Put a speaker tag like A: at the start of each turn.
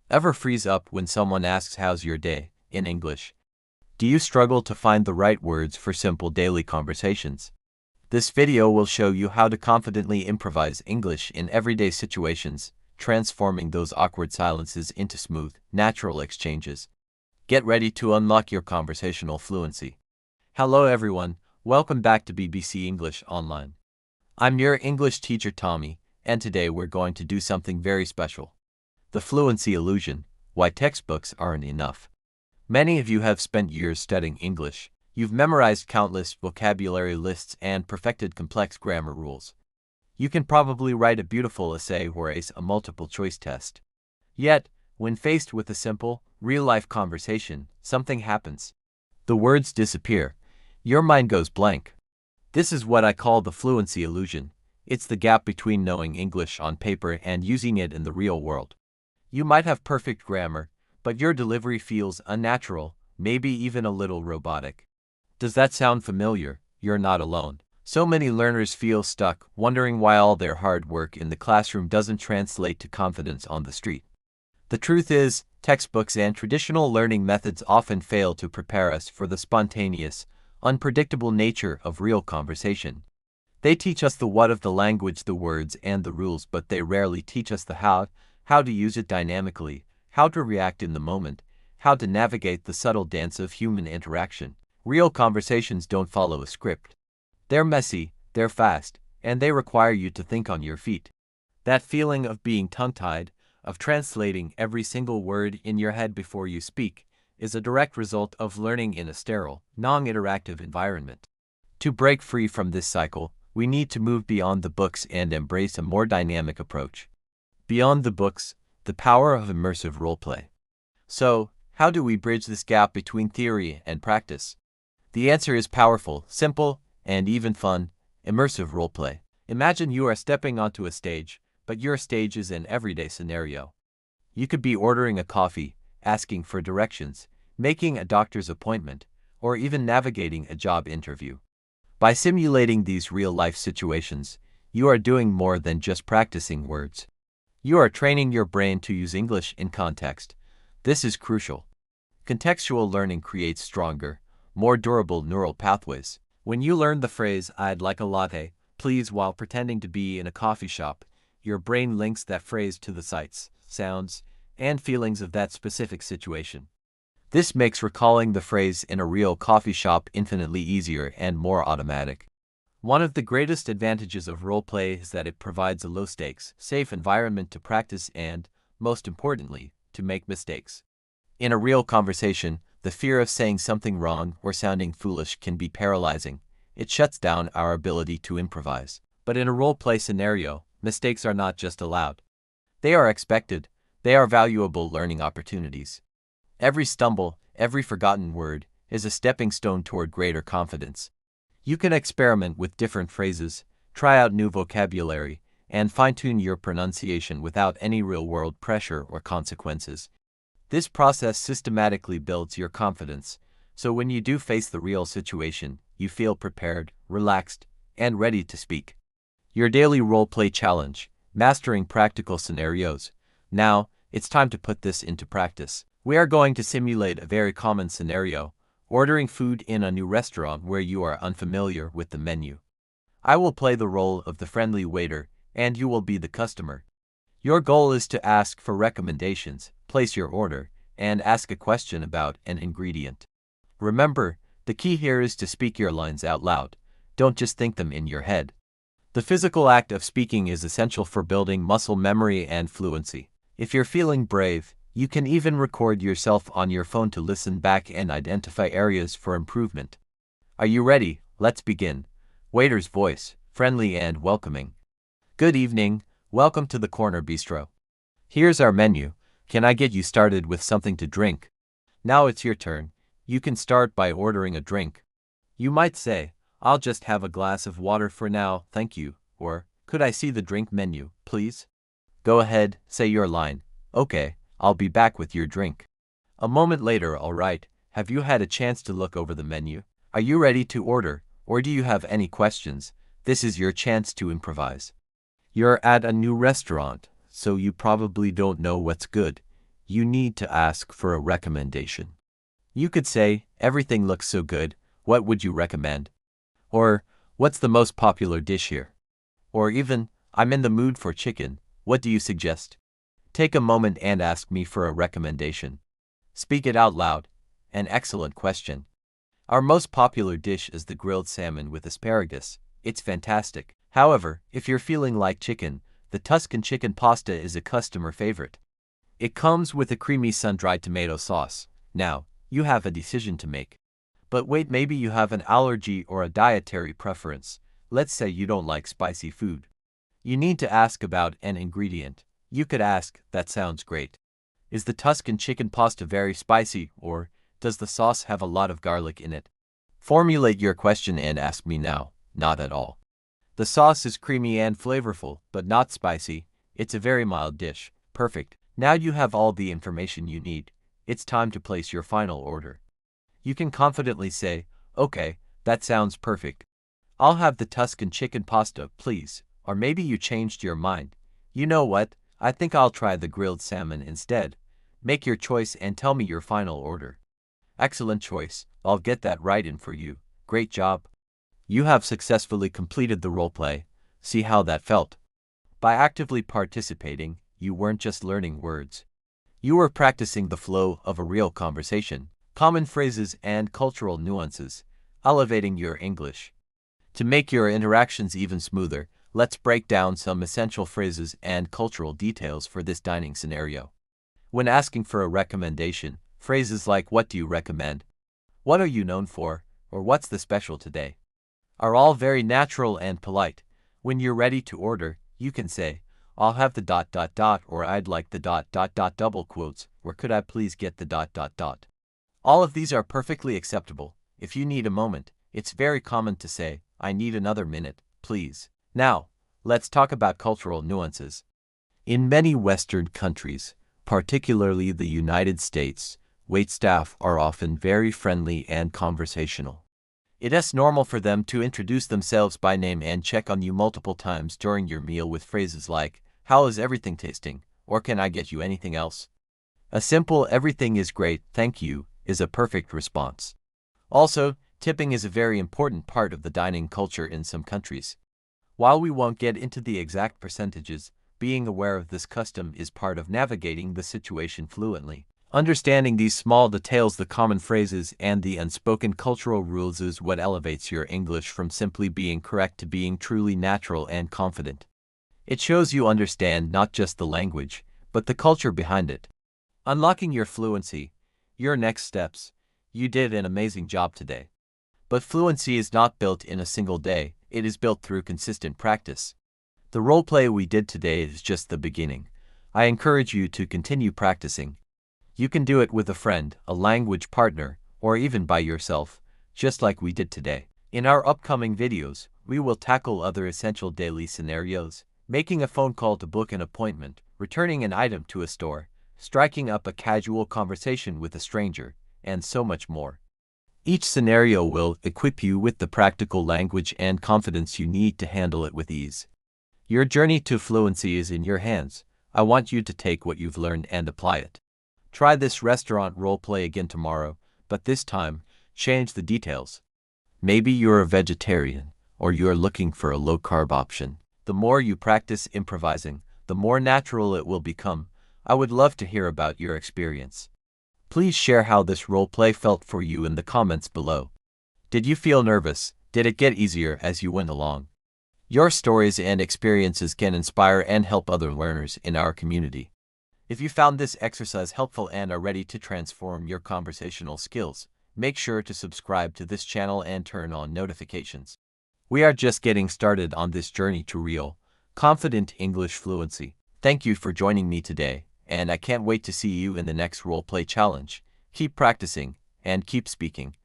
A: Ever freeze up when someone asks how's your day in English? Do you struggle to find the right words for simple daily conversations? This video will show you how to confidently improvise English in everyday situations, transforming those awkward silences into smooth, natural exchanges. Get ready to unlock your conversational fluency. Hello everyone, welcome back to BBC English Online. I'm your English teacher Tommy, and today we're going to do something very special. The fluency illusion, why textbooks aren't enough. Many of you have spent years studying English. You've memorized countless vocabulary lists and perfected complex grammar rules. You can probably write a beautiful essay or ace a multiple-choice test. Yet, when faced with a simple, real-life conversation, something happens. The words disappear. Your mind goes blank. This is what I call the fluency illusion. It's the gap between knowing English on paper and using it in the real world. You might have perfect grammar, but your delivery feels unnatural, maybe even a little robotic. Does that sound familiar? You're not alone. So many learners feel stuck, wondering why all their hard work in the classroom doesn't translate to confidence on the street. The truth is, textbooks and traditional learning methods often fail to prepare us for the spontaneous, unpredictable nature of real conversation. They teach us the what of the language, the words and the rules, but they rarely teach us the how to use it dynamically, how to react in the moment, how to navigate the subtle dance of human interaction. Real conversations don't follow a script. They're messy, they're fast, and they require you to think on your feet. That feeling of being tongue-tied, of translating every single word in your head before you speak, is a direct result of learning in a sterile, non-interactive environment. To break free from this cycle, we need to move beyond the books and embrace a more dynamic approach. Beyond the books, the power of immersive roleplay. So, how do we bridge this gap between theory and practice? The answer is powerful, simple, and even fun: immersive roleplay. Imagine you are stepping onto a stage, but your stage is an everyday scenario. You could be ordering a coffee, asking for directions, making a doctor's appointment, or even navigating a job interview. By simulating these real-life situations, you are doing more than just practicing words. You are training your brain to use English in context. This is crucial. Contextual learning creates stronger, more durable neural pathways. When you learn the phrase, "I'd like a latte, please," while pretending to be in a coffee shop, your brain links that phrase to the sights, sounds, and feelings of that specific situation. This makes recalling the phrase in a real coffee shop infinitely easier and more automatic. One of the greatest advantages of roleplay is that it provides a low-stakes, safe environment to practice and, most importantly, to make mistakes. In a real conversation, the fear of saying something wrong or sounding foolish can be paralyzing. It shuts down our ability to improvise. But in a role-play scenario, mistakes are not just allowed. They are expected. They are valuable learning opportunities. Every stumble, every forgotten word, is a stepping stone toward greater confidence. You can experiment with different phrases, try out new vocabulary, and fine-tune your pronunciation without any real-world pressure or consequences. This process systematically builds your confidence, so when you do face the real situation, you feel prepared, relaxed, and ready to speak. Your daily role-play challenge: mastering practical scenarios. Now, it's time to put this into practice. We are going to simulate a very common scenario: ordering food in a new restaurant where you are unfamiliar with the menu. I will play the role of the friendly waiter, and you will be the customer. Your goal is to ask for recommendations, place your order, and ask a question about an ingredient. Remember, the key here is to speak your lines out loud. Don't just think them in your head. The physical act of speaking is essential for building muscle memory and fluency. If you're feeling brave, you can even record yourself on your phone to listen back and identify areas for improvement. Are you ready? Let's begin. Waiter's voice, friendly and welcoming. "Good evening, welcome to the Corner Bistro. Here's our menu. Can I get you started with something to drink?" Now it's your turn. You can start by ordering a drink. You might say, "I'll just have a glass of water for now, thank you," or, "Could I see the drink menu, please?" Go ahead, say your line. "Okay, I'll be back with your drink." A moment later, "All right, have you had a chance to look over the menu? Are you ready to order, or do you have any questions?" This is your chance to improvise. You're at a new restaurant, so you probably don't know what's good. you need to ask for a recommendation. You could say, everything looks so good, what would you recommend? Or, what's the most popular dish here? Or even, I'm in the mood for chicken, what do you suggest? Take a moment and ask me for a recommendation. Speak it out loud. An excellent question. Our most popular dish is the grilled salmon with asparagus. It's fantastic. However, if you're feeling like chicken, the Tuscan chicken pasta is a customer favorite. It comes with a creamy sun-dried tomato sauce. Now, you have a decision to make. But wait, maybe you have an allergy or a dietary preference. Let's say you don't like spicy food. You need to ask about an ingredient. You could ask, that sounds great. Is the Tuscan chicken pasta very spicy, or does the sauce have a lot of garlic in it? Formulate your question and ask me now. Not at all. The sauce is creamy and flavorful, but not spicy. It's a very mild dish. Perfect. Now you have all the information you need. It's time to place your final order. You can confidently say, okay, that sounds perfect. I'll have the Tuscan chicken pasta, please. Or maybe you changed your mind. You know what? I think I'll try the grilled salmon instead. Make your choice and tell me your final order. Excellent choice. I'll get that right in for you. Great job. You have successfully completed the roleplay. See how that felt? By actively participating, you weren't just learning words. You were practicing the flow of a real conversation, common phrases and cultural nuances, elevating your English. To make your interactions even smoother, let's break down some essential phrases and cultural details for this dining scenario. When asking for a recommendation, phrases like "What do you recommend?" "What are you known for?" or "What's the special today?" are all very natural and polite. When you're ready to order, you can say, "I'll have the dot dot dot," or "I'd like the dot dot dot double quotes," or "Could I please get the dot dot dot?" All of these are perfectly acceptable. If you need a moment, it's very common to say, "I need another minute, please." Now, let's talk about cultural nuances. In many Western countries, particularly the United States, waitstaff are often very friendly and conversational. It is normal for them to introduce themselves by name and check on you multiple times during your meal with phrases like, "How is everything tasting?" or "Can I get you anything else?" A simple "Everything is great, thank you," is a perfect response. Also, tipping is a very important part of the dining culture in some countries. While we won't get into the exact percentages, being aware of this custom is part of navigating the situation fluently. Understanding these small details, the common phrases, and the unspoken cultural rules is what elevates your English from simply being correct to being truly natural and confident. It shows you understand not just the language, but the culture behind it. Unlocking your fluency. Your next steps. You did an amazing job today. But fluency is not built in a single day, it is built through consistent practice. The roleplay we did today is just the beginning. I encourage you to continue practicing. You can do it with a friend, a language partner, or even by yourself, just like we did today. In our upcoming videos, we will tackle other essential daily scenarios, making a phone call to book an appointment, returning an item to a store, striking up a casual conversation with a stranger, and so much more. Each scenario will equip you with the practical language and confidence you need to handle it with ease. Your journey to fluency is in your hands. I want you to take what you've learned and apply it. Try this restaurant roleplay again tomorrow, but this time, change the details. Maybe you're a vegetarian, or you're looking for a low-carb option. The more you practice improvising, the more natural it will become. I would love to hear about your experience. Please share how this roleplay felt for you in the comments below. Did you feel nervous? Did it get easier as you went along? Your stories and experiences can inspire and help other learners in our community. If you found this exercise helpful and are ready to transform your conversational skills, make sure to subscribe to this channel and turn on notifications. We are just getting started on this journey to real, confident English fluency. Thank you for joining me today, and I can't wait to see you in the next roleplay challenge. Keep practicing, and keep speaking.